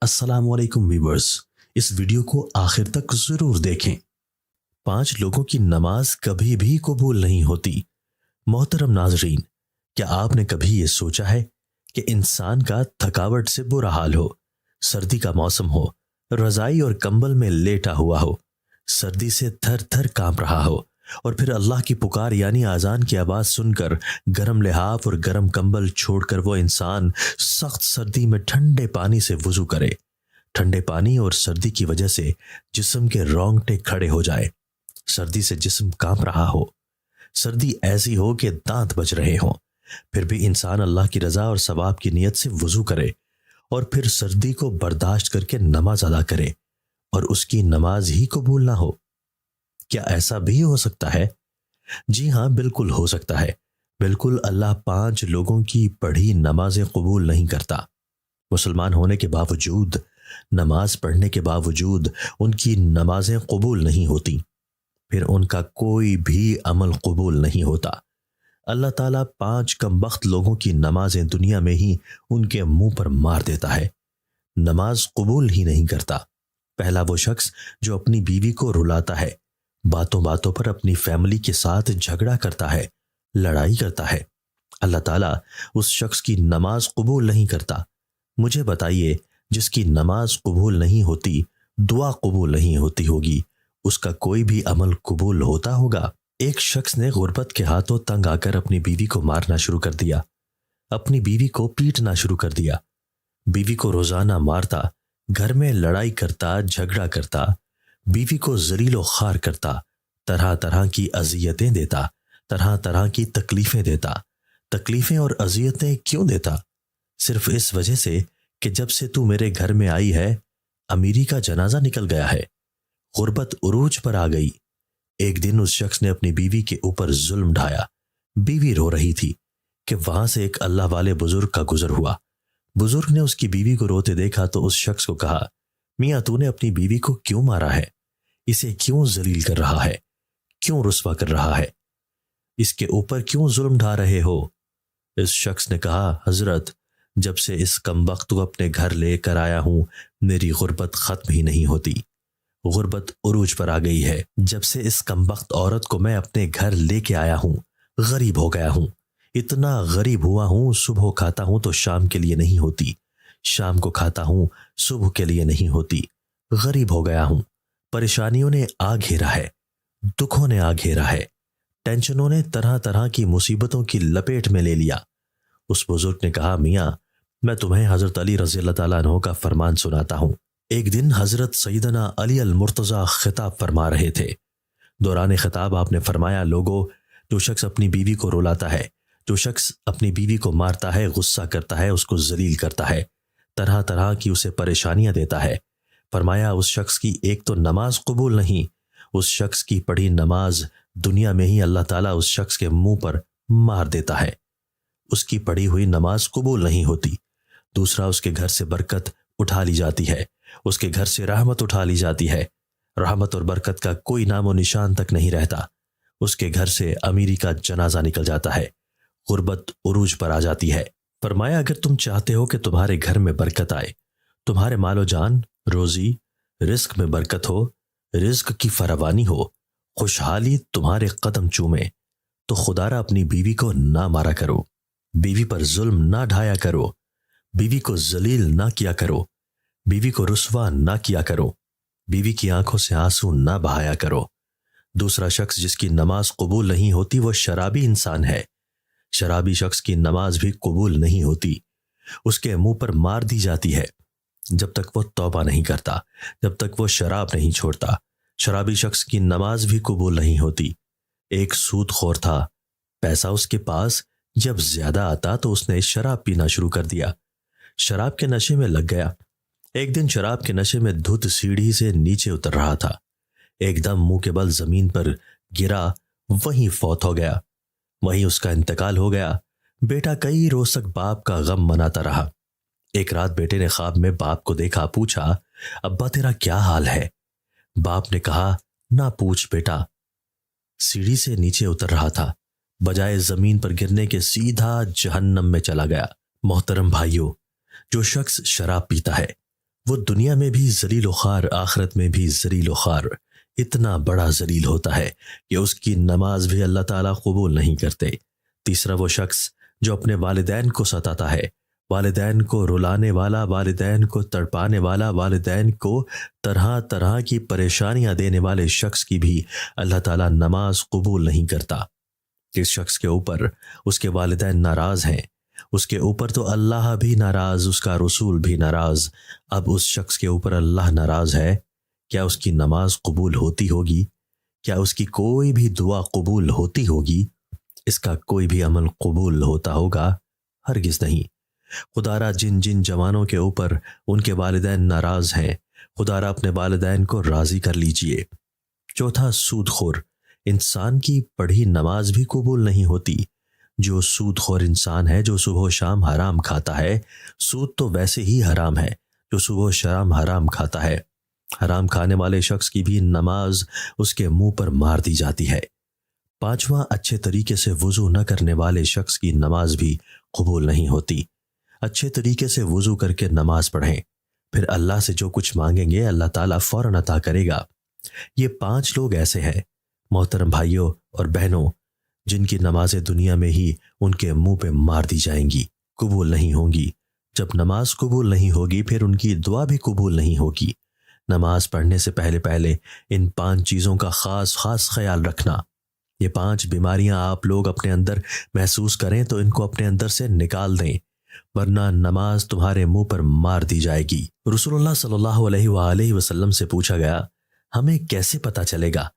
السلام علیکم ویورز، اس ویڈیو کو آخر تک ضرور دیکھیں۔ 5 لوگوں کی نماز کبھی بھی قبول نہیں ہوتی۔ محترم ناظرین، کیا آپ نے کبھی یہ سوچا ہے کہ انسان کا تھکاوٹ سے برا حال ہو، سردی کا موسم ہو، رضائی اور کمبل میں لیٹا ہوا ہو، سردی سے تھر تھر کانپ رہا ہو، اور پھر اللہ کی پکار یعنی اذان کی آواز سن کر گرم لحاف اور گرم کمبل چھوڑ کر وہ انسان سخت سردی میں ٹھنڈے پانی سے وضو کرے، ٹھنڈے پانی اور سردی کی وجہ سے جسم کے رونگٹے کھڑے ہو جائیں، سردی سے جسم کانپ رہا ہو، سردی ایسی ہو کہ دانت بج رہے ہوں، پھر بھی انسان اللہ کی رضا اور ثواب کی نیت سے وضو کرے اور پھر سردی کو برداشت کر کے نماز ادا کرے اور اس کی نماز ہی قبول نہ ہو۔ کیا ایسا بھی ہو سکتا ہے؟ جی ہاں، بالکل ہو سکتا ہے۔ بالکل، اللہ 5 لوگوں کی پڑھی نمازیں قبول نہیں کرتا۔ مسلمان ہونے کے باوجود، نماز پڑھنے کے باوجود ان کی نمازیں قبول نہیں ہوتی، پھر ان کا کوئی بھی عمل قبول نہیں ہوتا۔ اللہ تعالیٰ 5 کمبخت لوگوں کی نمازیں دنیا میں ہی ان کے منہ پر مار دیتا ہے، نماز قبول ہی نہیں کرتا۔ پہلا وہ شخص جو اپنی بیوی کو رلاتا ہے، باتوں باتوں پر اپنی فیملی کے ساتھ جھگڑا کرتا ہے، لڑائی کرتا ہے، اللہ تعالیٰ اس شخص کی نماز قبول نہیں کرتا۔ مجھے بتائیے، جس کی نماز قبول نہیں ہوتی، دعا قبول نہیں ہوتی ہوگی، اس کا کوئی بھی عمل قبول ہوتا ہوگا؟ ایک شخص نے غربت کے ہاتھوں تنگ آ کر اپنی بیوی کو مارنا شروع کر دیا، اپنی بیوی کو پیٹنا شروع کر دیا، بیوی کو روزانہ مارتا، گھر میں لڑائی کرتا، جھگڑا کرتا، بیوی کو ذلیل و خوار کرتا، طرح طرح کی اذیتیں دیتا، طرح طرح کی تکلیفیں دیتا۔ تکلیفیں اور اذیتیں کیوں دیتا؟ صرف اس وجہ سے کہ جب سے تو میرے گھر میں آئی ہے، امیری کا جنازہ نکل گیا ہے، غربت عروج پر آ گئی۔ ایک دن اس شخص نے اپنی بیوی کے اوپر ظلم ڈھایا، بیوی رو رہی تھی کہ وہاں سے ایک اللہ والے بزرگ کا گزر ہوا۔ بزرگ نے اس کی بیوی کو روتے دیکھا تو اس شخص کو کہا، میاں تو نے اپنی بیوی کو کیوں مارا ہے؟ اسے کیوں ذلیل کر رہا ہے؟ کیوں رسوا کر رہا ہے؟ اس کے اوپر کیوں ظلم ڈھا رہے ہو؟ اس شخص نے کہا، حضرت، جب سے اس کمبخت کو اپنے گھر لے کر آیا ہوں، میری غربت ختم ہی نہیں ہوتی، غربت عروج پر آ گئی ہے۔ جب سے اس کمبخت عورت کو میں اپنے گھر لے کے آیا ہوں، غریب ہو گیا ہوں، اتنا غریب ہوا ہوں، صبح کھاتا ہوں تو شام کے لیے نہیں ہوتی، شام کو کھاتا ہوں صبح کے لیے نہیں ہوتی، غریب ہو گیا ہوں، پریشانیوں نے آ گھیرا ہے، دکھوں نے آ گھیرا ہے، ٹینشنوں نے طرح طرح کی مصیبتوں کی لپیٹ میں لے لیا۔ اس بزرگ نے کہا، میاں، میں تمہیں حضرت علی رضی اللہ تعالیٰ عنہ کا فرمان سناتا ہوں۔ ایک دن حضرت سیدنا علی المرتضیٰ خطاب فرما رہے تھے۔ دوران خطاب آپ نے فرمایا، لوگوں، جو شخص اپنی بیوی کو رلاتا ہے، جو شخص اپنی بیوی کو مارتا ہے، غصہ کرتا ہے، اس کو ذلیل کرتا ہے، طرح طرح کی اسے پریشانیاں دیتا ہے، فرمایا اس شخص کی ایک تو نماز قبول نہیں، اس شخص کی پڑھی نماز دنیا میں ہی اللہ تعالیٰ اس شخص کے منہ پر مار دیتا ہے، اس کی پڑھی ہوئی نماز قبول نہیں ہوتی۔ دوسرا، اس کے گھر سے برکت اٹھا لی جاتی ہے، اس کے گھر سے رحمت اٹھا لی جاتی ہے، رحمت اور برکت کا کوئی نام و نشان تک نہیں رہتا، اس کے گھر سے امیری کا جنازہ نکل جاتا ہے، غربت عروج پر آ جاتی ہے۔ فرمایا، اگر تم چاہتے ہو کہ تمہارے گھر میں برکت آئے، تمہارے مال و جان، روزی، رزق میں برکت ہو، رزق کی فراوانی ہو، خوشحالی تمہارے قدم چومے، تو خدا را اپنی بیوی کو نہ مارا کرو، بیوی پر ظلم نہ ڈھایا کرو، بیوی کو ذلیل نہ کیا کرو، بیوی کو رسوا نہ کیا کرو، بیوی کی آنکھوں سے آنسو نہ بہایا کرو۔ دوسرا شخص جس کی نماز قبول نہیں ہوتی وہ شرابی انسان ہے، شرابی شخص کی نماز بھی قبول نہیں ہوتی، اس کے منہ پر مار دی جاتی ہے جب تک وہ توبہ نہیں کرتا، جب تک وہ شراب نہیں چھوڑتا۔ شرابی شخص کی نماز بھی قبول نہیں ہوتی۔ ایک سود خور تھا، پیسہ اس کے پاس جب زیادہ آتا تو اس نے شراب پینا شروع کر دیا، شراب کے نشے میں لگ گیا۔ ایک دن شراب کے نشے میں دھت سیڑھی سے نیچے اتر رہا تھا، ایک دم منہ کے بل زمین پر گرا، وہیں فوت ہو گیا، وہیں اس کا انتقال ہو گیا۔ بیٹا کئی روز تک باپ کا غم مناتا رہا۔ ایک رات بیٹے نے خواب میں باپ کو دیکھا، پوچھا، ابا تیرا کیا حال ہے؟ باپ نے کہا، نہ پوچھ بیٹا۔ سیڑھی سے نیچے اتر رہا تھا، بجائے زمین پر گرنے کے سیدھا جہنم میں چلا گیا۔ محترم بھائیوں، جو شخص شراب پیتا ہے، وہ دنیا میں بھی ذلیل و خوار، آخرت میں بھی ذلیل و خوار، اتنا بڑا ذلیل ہوتا ہے کہ اس کی نماز بھی اللہ تعالیٰ قبول نہیں کرتے۔ تیسرا وہ شخص جو اپنے والدین کو ستاتا ہے، والدین کو رلانے والا، والدین کو تڑپانے والا، والدین کو طرح طرح کی پریشانیاں دینے والے شخص کی بھی اللہ تعالیٰ نماز قبول نہیں کرتا۔ اس شخص کے اوپر اس کے والدین ناراض ہیں، اس کے اوپر تو اللہ بھی ناراض، اس کا رسول بھی ناراض، اب اس شخص کے اوپر اللہ ناراض ہے، کیا اس کی نماز قبول ہوتی ہوگی؟ کیا اس کی کوئی بھی دعا قبول ہوتی ہوگی؟ اس کا کوئی بھی عمل قبول ہوتا ہوگا؟ ہرگز نہیں۔ خدا را جن جن جوانوں کے اوپر ان کے والدین ناراض ہیں، خدا را اپنے والدین کو راضی کر لیجئے۔ چوتھا، سود خور انسان کی پڑھی نماز بھی قبول نہیں ہوتی۔ جو سود خور انسان ہے، جو صبح و شام حرام کھاتا ہے، سود تو ویسے ہی حرام ہے، جو صبح و شام حرام کھاتا ہے، حرام کھانے والے شخص کی بھی نماز اس کے منہ پر مار دی جاتی ہے۔ پانچواں، اچھے طریقے سے وضو نہ کرنے والے شخص کی نماز بھی قبول نہیں ہوتی۔ اچھے طریقے سے وضو کر کے نماز پڑھیں، پھر اللہ سے جو کچھ مانگیں گے اللہ تعالیٰ فوراً عطا کرے گا۔ یہ 5 لوگ ایسے ہیں محترم بھائیوں اور بہنوں، جن کی نمازیں دنیا میں ہی ان کے منہ پہ مار دی جائیں گی، قبول نہیں ہوں گی۔ جب نماز قبول نہیں ہوگی پھر ان کی دعا بھی قبول نہیں ہوگی۔ نماز پڑھنے سے پہلے ان 5 چیزوں کا خاص خیال رکھنا۔ یہ 5 بیماریاں آپ لوگ اپنے اندر محسوس کریں تو ان کو اپنے اندر سے نکال دیں، ورنہ نماز تمہارے منہ پر مار دی جائے گی۔ رسول اللہ صلی اللہ علیہ وآلہ وسلم سے پوچھا گیا، ہمیں کیسے پتہ چلے گا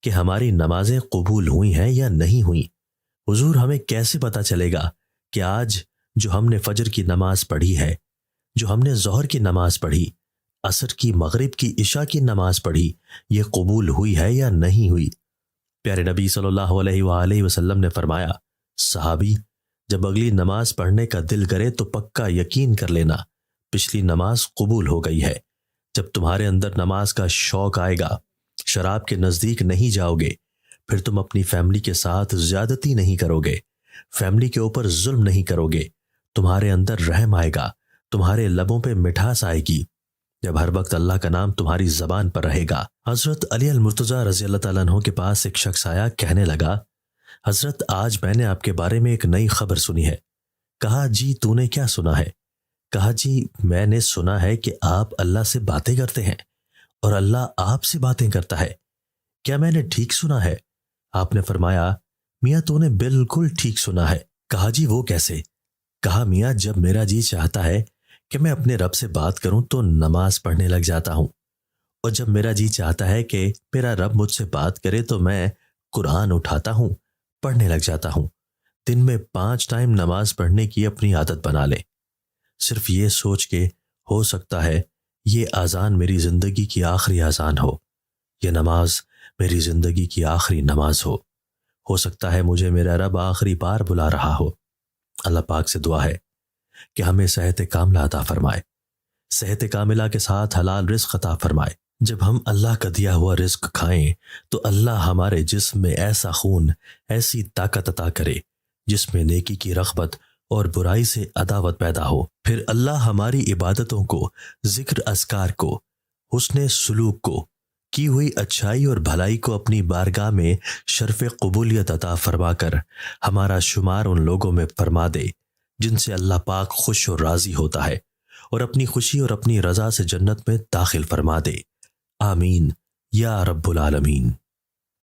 کہ ہماری نمازیں قبول ہوئی ہیں یا نہیں ہوئیں؟ حضور، ہمیں کیسے پتہ چلے گا کہ آج جو ہم نے فجر کی نماز پڑھی ہے، جو ہم نے ظہر کی نماز پڑھی، عصر کی، مغرب کی، عشاء کی نماز پڑھی، یہ قبول ہوئی ہے یا نہیں ہوئی؟ پیارے نبی صلی اللہ علیہ وآلہ وسلم نے فرمایا، صحابی، جب اگلی نماز پڑھنے کا دل کرے تو پکا یقین کر لینا پچھلی نماز قبول ہو گئی ہے۔ جب تمہارے اندر نماز کا شوق آئے گا، شراب کے نزدیک نہیں جاؤ گے، پھر تم اپنی فیملی کے ساتھ زیادتی نہیں کرو گے، فیملی کے اوپر ظلم نہیں کرو گے، تمہارے اندر رحم آئے گا، تمہارے لبوں پہ مٹھاس آئے گی، جب ہر وقت اللہ کا نام تمہاری زبان پر رہے گا۔ حضرت علی المرتضیٰ رضی اللہ تعالیٰ عنہ کے پاس ایک شخص آیا، کہنے لگا، حضرت آج میں نے آپ کے بارے میں ایک نئی خبر سنی ہے۔ کہا، جی تو نے کیا سنا ہے؟ کہا، جی میں نے سنا ہے کہ آپ اللہ سے باتیں کرتے ہیں اور اللہ آپ سے باتیں کرتا ہے، کیا میں نے ٹھیک سنا ہے؟ آپ نے فرمایا، میاں تو نے بالکل ٹھیک سنا ہے۔ کہا، جی وہ کیسے؟ کہا، میاں جب میرا جی چاہتا ہے کہ میں اپنے رب سے بات کروں تو نماز پڑھنے لگ جاتا ہوں، اور جب میرا جی چاہتا ہے کہ میرا رب مجھ سے بات کرے تو میں قرآن اٹھاتا ہوں، پڑھنے لگ جاتا ہوں۔ دن میں 5 ٹائم نماز پڑھنے کی اپنی عادت بنا لیں، صرف یہ سوچ کے ہو سکتا ہے یہ اذان میری زندگی کی آخری اذان ہو، یہ نماز میری زندگی کی آخری نماز ہو سکتا ہے مجھے میرا رب آخری بار بلا رہا ہو۔ اللہ پاک سے دعا ہے کہ ہمیں صحت کاملہ عطا فرمائے، صحت کاملہ کے ساتھ حلال رزق عطا فرمائے۔ جب ہم اللہ کا دیا ہوا رزق کھائیں تو اللہ ہمارے جسم میں ایسا خون، ایسی طاقت عطا کرے جس میں نیکی کی رغبت اور برائی سے عداوت پیدا ہو۔ پھر اللہ ہماری عبادتوں کو، ذکر اذکار کو، حسن سلوک کو، کی ہوئی اچھائی اور بھلائی کو اپنی بارگاہ میں شرف قبولیت عطا فرما کر ہمارا شمار ان لوگوں میں فرما دے جن سے اللہ پاک خوش اور راضی ہوتا ہے، اور اپنی خوشی اور اپنی رضا سے جنت میں داخل فرما دے۔ آمین یا رب العالمین۔